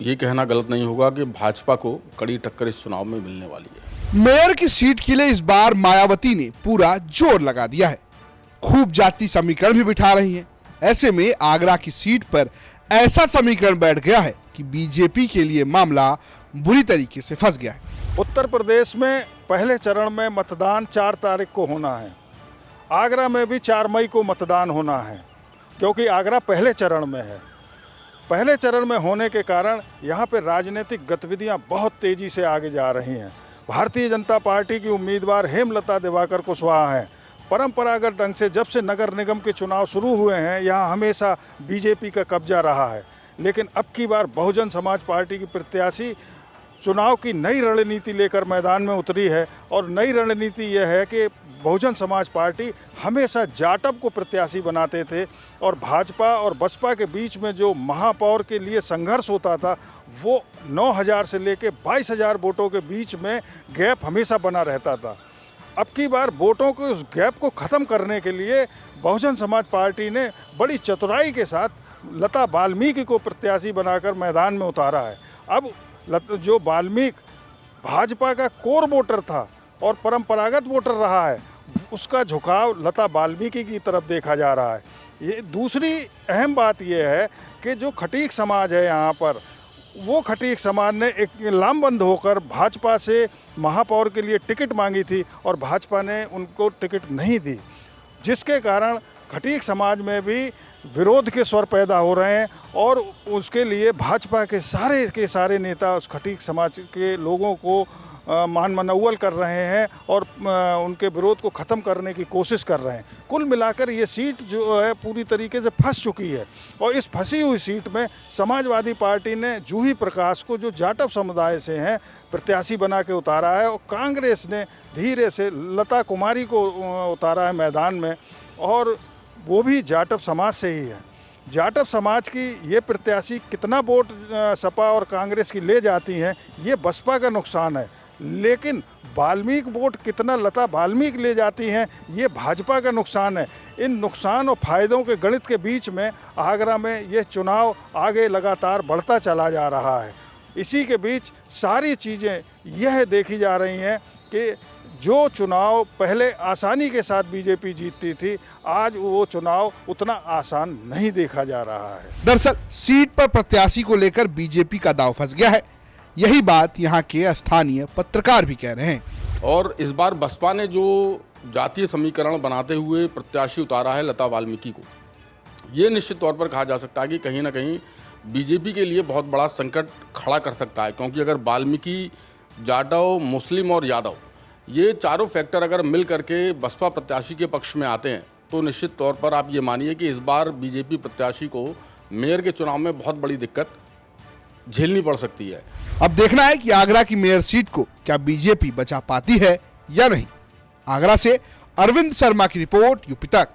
ये कहना गलत नहीं होगा कि भाजपा को कड़ी टक्कर इस चुनाव में मिलने वाली है। मेयर की सीट के लिए इस बार मायावती ने पूरा जोर लगा दिया है। खूब जाति समीकरण भी बिठा रही हैं। ऐसे में आगरा की सीट पर ऐसा समीकरण बैठ गया है कि बीजेपी के लिए मामला बुरी तरीके से फंस गया है। उत्तर प्रदेश में पहले चरण में मतदान 4 तारीख को होना है। आगरा में भी 4 मई को मतदान होना है, क्योंकि आगरा पहले चरण में है। पहले चरण में होने के कारण यहाँ पे राजनीतिक गतिविधियाँ बहुत तेज़ी से आगे जा रही हैं। भारतीय जनता पार्टी की उम्मीदवार हेमलता दिवाकर कुशवाहा हैं। परंपरागत ढंग से जब से नगर निगम के चुनाव शुरू हुए हैं, यहाँ हमेशा बीजेपी का कब्जा रहा है। लेकिन अब की बार बहुजन समाज पार्टी की प्रत्याशी चुनाव की नई रणनीति लेकर मैदान में उतरी है। और नई रणनीति यह है कि बहुजन समाज पार्टी हमेशा जाटव को प्रत्याशी बनाते थे और भाजपा और बसपा के बीच में जो महापौर के लिए संघर्ष होता था, वो 9,000 से लेकर 22,000 वोटों के बीच में गैप हमेशा बना रहता था। अब की बार वोटों के उस गैप को ख़त्म करने के लिए बहुजन समाज पार्टी ने बड़ी चतुराई के साथ लता वाल्मीकि को प्रत्याशी बनाकर मैदान में उतारा है। अब जो वाल्मीकि भाजपा का कोर वोटर था और परंपरागत वोटर रहा है, उसका झुकाव लता वाल्मीकि की तरफ देखा जा रहा है। ये दूसरी अहम बात यह है कि जो खटीक समाज है यहाँ पर, वो खटीक समाज ने एक लामबंद होकर भाजपा से महापौर के लिए टिकट मांगी थी और भाजपा ने उनको टिकट नहीं दी, जिसके कारण खटीक समाज में भी विरोध के स्वर पैदा हो रहे हैं। और उसके लिए भाजपा के सारे नेता उस खटीक समाज के लोगों को मान मनौवल कर रहे हैं और उनके विरोध को ख़त्म करने की कोशिश कर रहे हैं। कुल मिलाकर ये सीट जो है पूरी तरीके से फंस चुकी है। और इस फंसी हुई सीट में समाजवादी पार्टी ने जूही प्रकाश को, जो जाटव समुदाय से हैं, प्रत्याशी बना के उतारा है। और कांग्रेस ने धीरे से लता कुमारी को उतारा है मैदान में, और वो भी जाटव समाज से ही है। जाटव समाज की ये प्रत्याशी कितना वोट सपा और कांग्रेस की ले जाती हैं, ये बसपा का नुकसान है। लेकिन वाल्मीकि वोट कितना लता वाल्मीकि ले जाती हैं, ये भाजपा का नुकसान है। इन नुकसान और फायदों के गणित के बीच में आगरा में ये चुनाव आगे लगातार बढ़ता चला जा रहा है। इसी के बीच सारी चीज़ें यह देखी जा रही हैं कि जो चुनाव पहले आसानी के साथ बीजेपी जीतती थी, आज वो चुनाव उतना आसान नहीं देखा जा रहा है। दरअसल सीट पर प्रत्याशी को लेकर बीजेपी का दांव फंस गया है। यही बात यहाँ के स्थानीय पत्रकार भी कह रहे हैं। और इस बार बसपा ने जो जातीय समीकरण बनाते हुए प्रत्याशी उतारा है लता वाल्मीकि को, ये निश्चित तौर पर कहा जा सकता है कि कहीं ना कहीं बीजेपी के लिए बहुत बड़ा संकट खड़ा कर सकता है। क्योंकि अगर वाल्मीकि, जाटव, मुस्लिम और यादव, ये चारों फैक्टर अगर मिल करके बसपा प्रत्याशी के पक्ष में आते हैं, तो निश्चित तौर पर आप ये मानिए कि इस बार बीजेपी प्रत्याशी को मेयर के चुनाव में बहुत बड़ी दिक्कत झेलनी पड़ सकती है। अब देखना है कि आगरा की मेयर सीट को क्या बीजेपी बचा पाती है या नहीं। आगरा से अरविंद शर्मा की रिपोर्ट, यूपी तक।